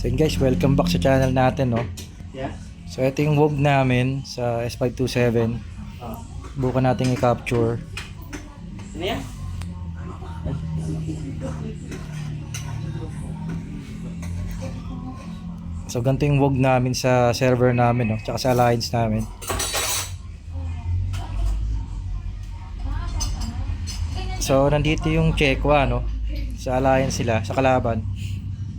So yun guys, welcome back sa channel natin, no. Yeah. So ito yung WOG namin sa S527. Bukan natin i-capture. Ano yan? So ganito yung WOG namin sa server namin, no, tsaka sa alliance namin. So nandito yung Chekwa, no, sa alliance sila, sa kalaban.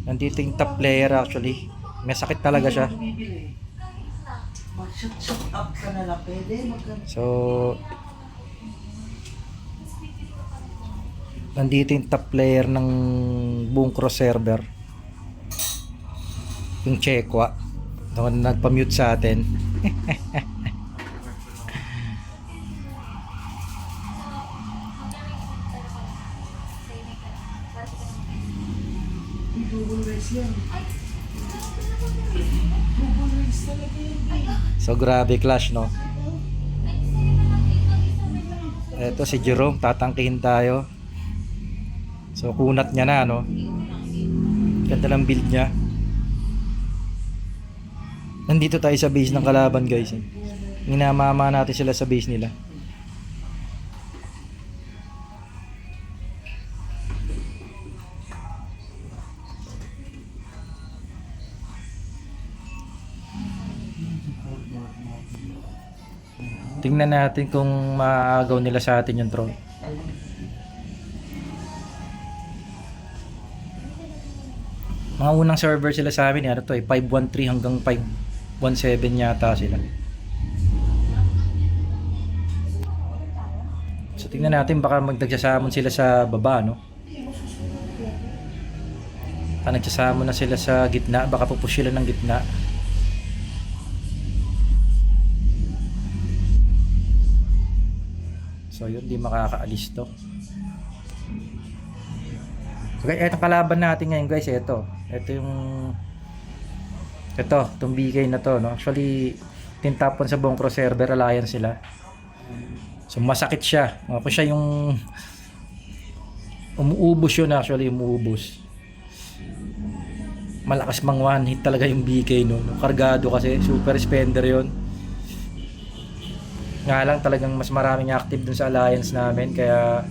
Nandito yung top player actually. May sakit talaga siya. Mag-shoot up ka na lang. Pwede. So nandito yung top player ng buong cross server, yung Chekwa, doon nagpa-mute sa atin. So grabe clash, no. Eto si Jerome, tatangkihin tayo. So kunat niya na, no. Ganda ng build niya. Nandito tayo sa base ng kalaban, guys. Minamama natin sila sa base nila. Tingnan natin kung maagaw nila sa atin yung drone. Mga unang server sila sa amin, ano to, 513 hanggang 517 yata sila. So tingnan natin, baka magdagsasamon sila sa baba, no. Baka nagsasamon na sila sa gitna, baka pupush sila ng gitna. So yun, di makakaalis to. Okay, etong kalaban natin ngayon, guys, ito itong BK na to, no. Actually tintapon sa buong cross server alliance sila. So masakit siya. Ako siya yung umuubos yun, actually umuubos. Malakas mang one hit talaga yung BK, no. Kargado kasi, super spender yun. Nga lang talagang mas maraming active dun sa alliance namin, kaya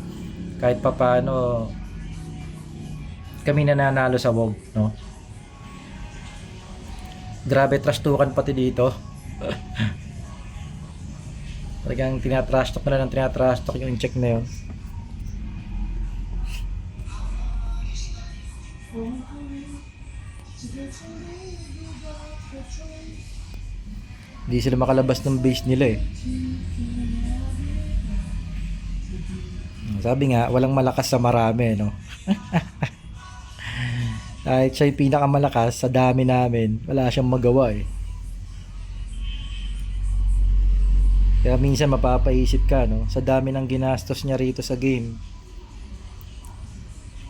kahit papaano kami nananalo sa WOG, no. Grabe trash-talkan pati dito. Talagang tinatrash talk na lang, tinatrash talk yung check na yun. Hindi sila makalabas ng base nila, eh. Sabi nga, walang malakas sa marami, no. Kahit siya yung pinakamalakas sa dami namin, wala siyang magawa, eh. Kaya minsan mapapaisip ka, no, sa dami ng ginastos niya rito sa game,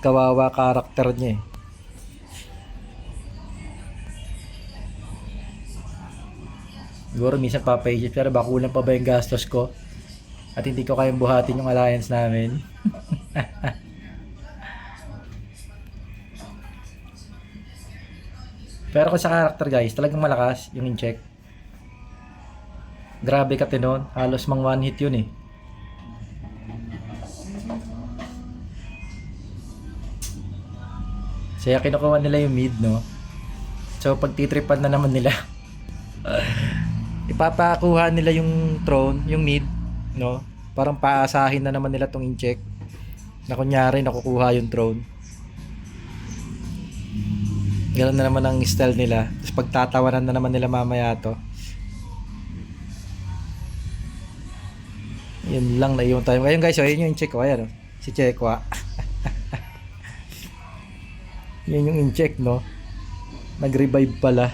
kawawa karakter niya, eh. Siguro minsan papaisip, pero baka kulang pa ba yung gastos ko at hindi ko kayang buhatin yung alliance namin. Pero kung sa character, guys, talagang malakas yung in-check. Grabe ka tinon, halos mang one hit yun, eh. Kaya kinukuha nila yung mid, no. So pag titripan na naman nila, ipapakuha nila yung throne, yung mid, no. Parang paasahin na naman nila tong in-check na kunyari nakukuha yung throne. Ganoon na naman ang style nila. Tapos pagtatawanan na naman nila mamaya to. Yun lang na yung time. Ngayon, guys, yun yung in-check ko. Ayan, si Chekwa. Yun yung in-check, no. Nag-revive pala.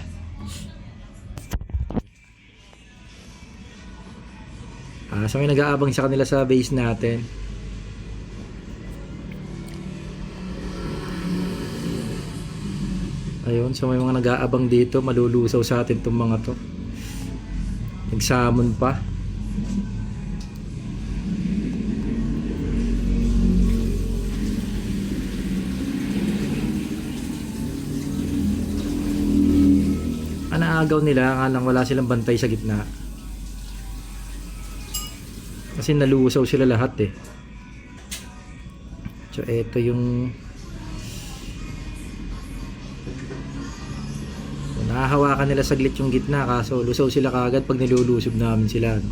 So may nag-aabang sa kanila sa base natin. Ayun, so may mga nag-aabang dito, malulusaw sa atin tong mga to. Nagsamon pa. naagaw nila, nga lang wala silang bantay sa gitna. Kasi nalusaw sila lahat eh. So ito yung nahahawakan nila saglit yung gitna, kaso lusaw sila kagad pag nilulusob namin sila, no?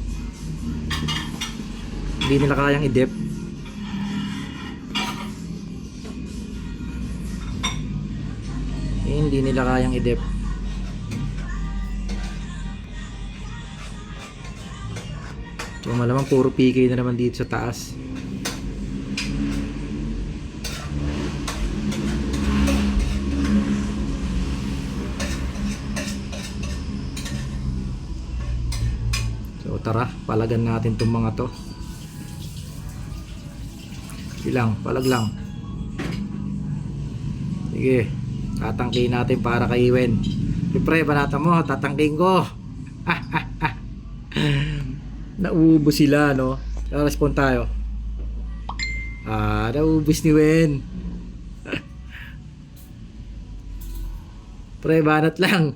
Hindi nila kayang i-dep. Hindi nila kayang i-dep. So malamang puro PK na naman dito sa taas. So tara, palagan natin itong mga to. Sige lang, palag lang. Sige, tatangkihin natin para kay Iwen. Siyempre, banata mo, tatangkihin ko. Naubos sila, no? Respond tayo. Naubos ni Wen. Pre, banat lang.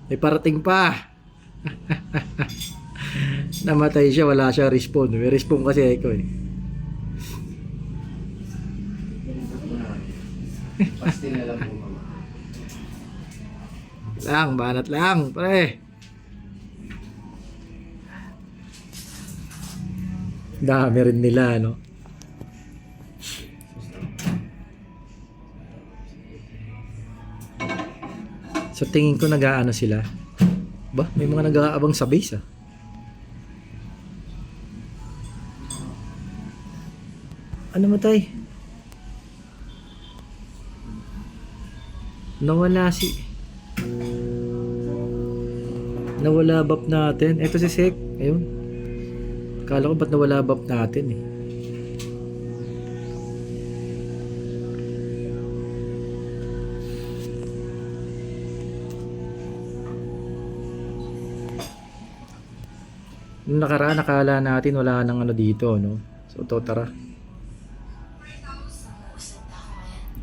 May parating pa. Namatay siya, wala siya respawn. May respawn kasi Echo eh. Pastil na lang po, mama. Lang, banat lang, pre. Dami rin nila, no? So tingin ko nag-aano sila. Ba, may mga nag-aabang sa base ah. Ano matay? Nawala buff natin. Ito si Sek. Ayun. Kala ko ba't nawala buff natin eh. Nung nakaraan nakala natin wala nang ano dito, no? So to tara.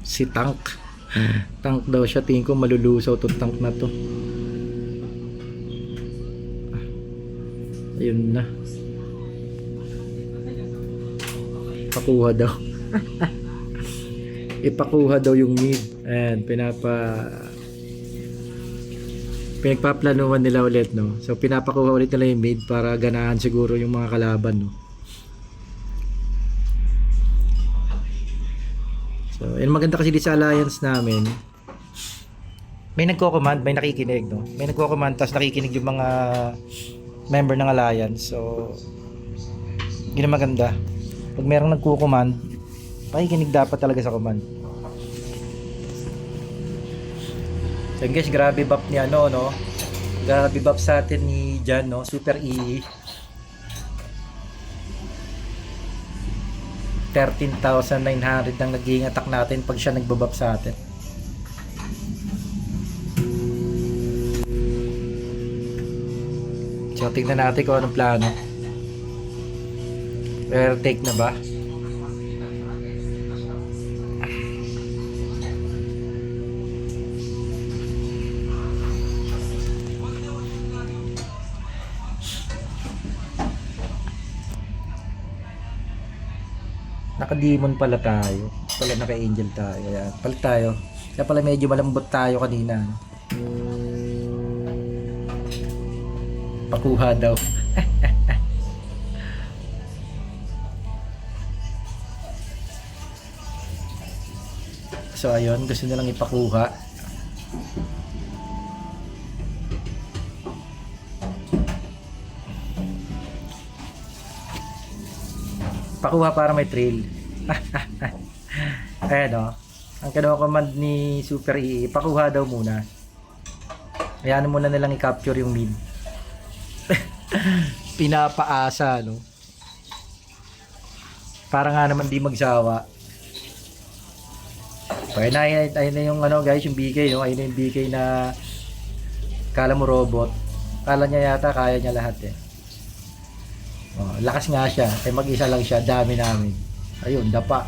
Si Tank. Tank daw siya, tingin ko malulusaw tong tank na to. Ayun na. Pakuha daw. Ipakuha daw yung mid. And pinagpaplanuhan nila ulit, no? So pinapakuha ulit nila yung mid para ganahan siguro yung mga kalaban, no? So, yun maganda kasi dito sa alliance namin. May nagko-command, may nakikinig, no? May nagko-command tapos nakikinig yung mga member ng alliance. So, yun ang maganda. Pag merong nagko-command, pakikinig dapat talaga sa command. So, guys, grabe buff ni ano, no? Grabe buff sa atin ni Jan, no? Super EE. 13,900 ang naging attack natin pag siya nagbabab sa atin. So tingnan natin kung anong plano. Air take na ba? Naka-demon pala tayo. Pala naka-angel tayo. Ayan. Palit tayo. Kaya pala medyo malambot tayo kanina. Pakuha daw. So ayun, gusto nilang ipakuha. Pakuha para may trail. Ayan o. Ang kino-command ni Super EE, pakuha daw muna. Ayan muna nilang i-capture yung mid. Pinapaasa, no? Para nga naman di magsawa. So, ayun na yung ano guys, yung BK, no? Ayun na yung BK na kala mo robot. Kala niya yata kaya niya lahat eh. Oh, lakas nga siya. Eh mag-isa lang siya, dami namin. Ayun, dapa.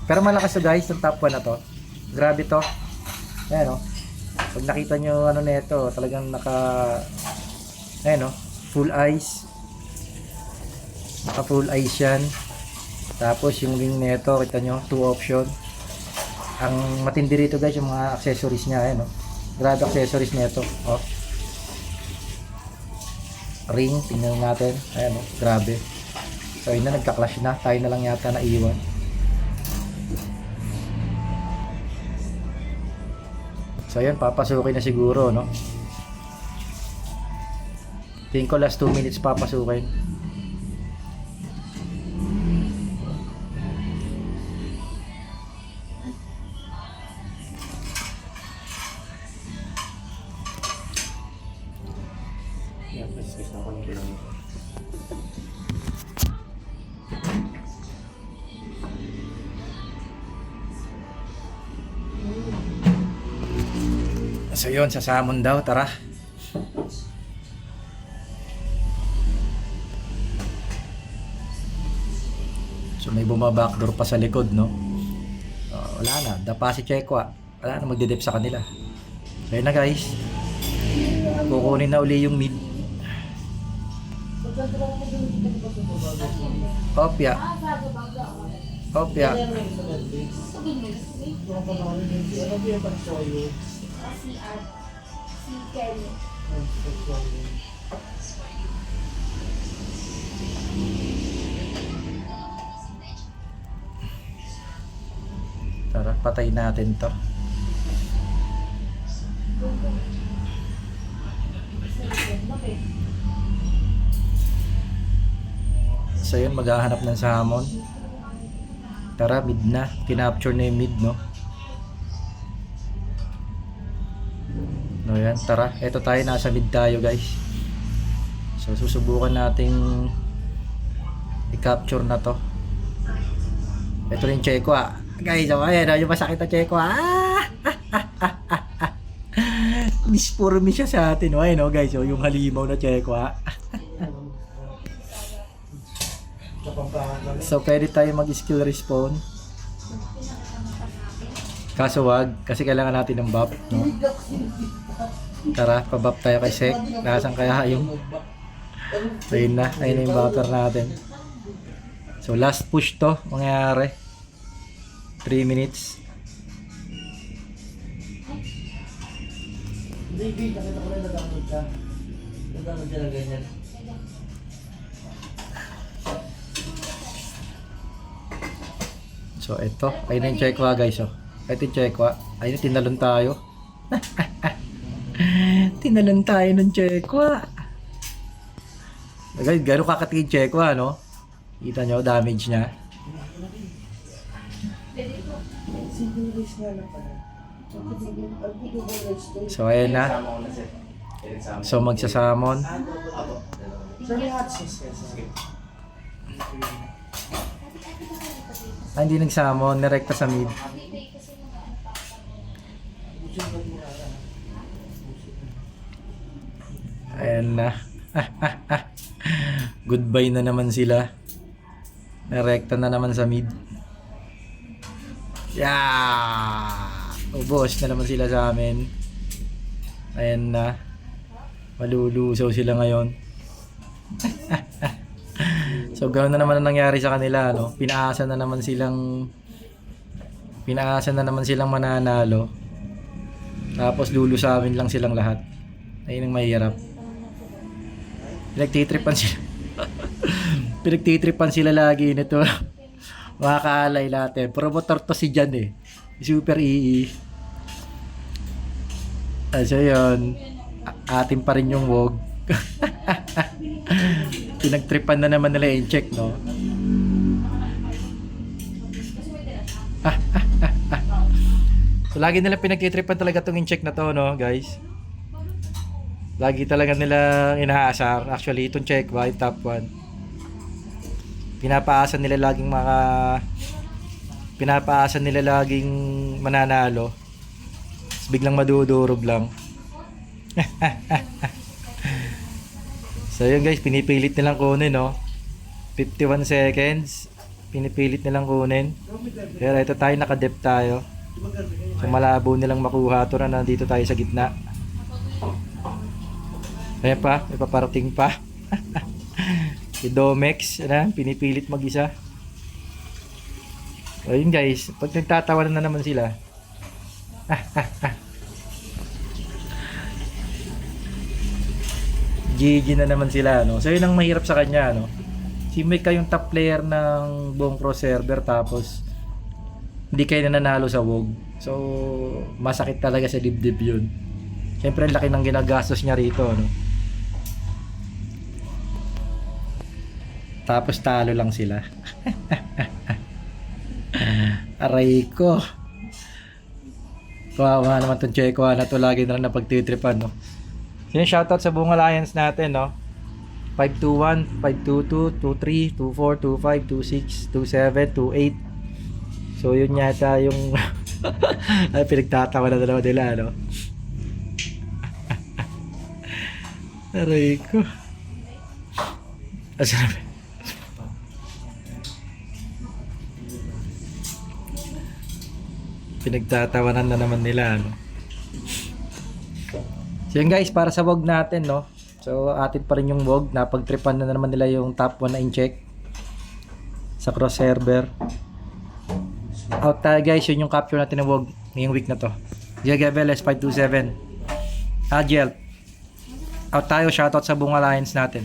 Pero malakas to guys, yung top 1 na to. Grabe to. Ayan oh. So Pag nakita nyo ano nito, talagang ayun, no? Full eyes. Naka full eyes yan. Tapos yung ring nito, kita nyo, 2 option. Ang matindi rito guys, yung mga accessories niya, ayan, no? Grabe accessories nito, oh. Ring, tingnan natin, ayan, no? Grabe. So yun na, nagka-clash na, tayo na lang yata naiwan. So yun, papasukin na siguro, no? Tingin ko last 2 minutes papasukin. Yan, mas na ko yung lang. So yun, sasamon daw, tara. So may bumabackdoor pa sa likod, no? Wala na, dapa si Chekwa. Wala na magdedep sa kanila. Ayun na guys. Kukunin na uli yung mid. Kopya. Kopya. Tara, patay natin to. So yun, maghahanap ng salmon. Tara, mid na. Kinapture na yung mid, no? No, yan. Tara, eto tayo. Nasa mid tayo, guys. So, susubukan nating i-capture na to. Eto rin Chekwa. Guys, oh, ayan. Yung masakit na Chekwa. Dispurmi siya sa atin. Oh, ayan, oh, guys. Oh, yung halimaw na Chekwa. So, pwede tayo mag-skill respawn. Kaso wag, kasi kailangan natin ng buff, no? Tara, pa-buff tayo kay Sek. Nasaan kaya yung... Ayun na, ayun na yung buffer natin. So, last push to, mangyayari. 3 minutes. Baby, nakita ko na nag-download ka. Nag-download ka na ganyan. So, ito. Ayun na yung Chekwa, guys, oh. Ito yung Chekwa. Ayun, tinalon tayo. Tinalon tayo ng Chekwa. Guys, gano'ng kakatingin Chekwa, no? Kita nyo, damage niya. Single race nga lang pala. So, ayan na. Sama ko na sir. Exam. So, magsasamon. Apo. So, may hot sauce kasi. Ah, hindi nagsamon. Nirekta sa mid. Ayan na. Goodbye na naman sila. Nirekta na naman sa mid. Yeah! Ubos na naman sila sa amin. Ayan na. Malulusaw sila ngayon. So ganoon na naman ang nangyari sa kanila, no? Pinaasa na naman silang mananalo. Tapos lulusamin lang silang lahat. Ayun ang mahirap. Pinagtitripan sila. Pinagtitripan sila lagi nito. Mga kaalay natin. Promotor to si Jan eh. Super EE. So yun. Atin pa rin yung wog. Pinagtripan na naman nila yung check, no? So lagi nila pinagtitripan talaga tong in-check na to, no, guys? Lagi talaga nila inaasar. Actually, itong check ba, top 1. Pinapaasan nila laging mananalo. Tapos biglang madudurog lang. So yun guys, pinipilit nilang kunin, no? 51 seconds. Pinipilit nilang kunin. Pero ito tayo, nakadep tayo. So malabo nilang makuha to na nandito tayo sa gitna. Ayan pa, may paparating pa. Si Domex, pinipilit mag-isa. Ayun guys, pag nagtatawanan na naman sila. GG na naman sila, no? So yun ang mahirap sa kanya, no? Si Mike yung top player ng buong pro server tapos hindi kayo nanalo sa WoG. So masakit talaga sa dibdib yun. Siyempre ang laki ng ginagastos niya rito, no? Tapos talo lang sila. Aray ko. Kawawa naman itong Checo na to, lagi na lang napagtitripan, no? So yun, shoutout sa buong alliance natin, no? 521, 522, 23, 24, 25, 26, 27, 28. So yun yata yung ay, pinagtatawa na dalawa nila, no? Aray ko. Asan pinagtatawanan na naman nila, no? So yun guys, para sa WoG natin, no? So atin pa rin yung WoG, napagtripan na naman nila yung top 1 na in-check sa cross server. Out tayo guys, yun yung capture natin ng WoG ngayong week na to. Jagabeles 527 Agile. Out tayo, shoutout sa buong alliance natin.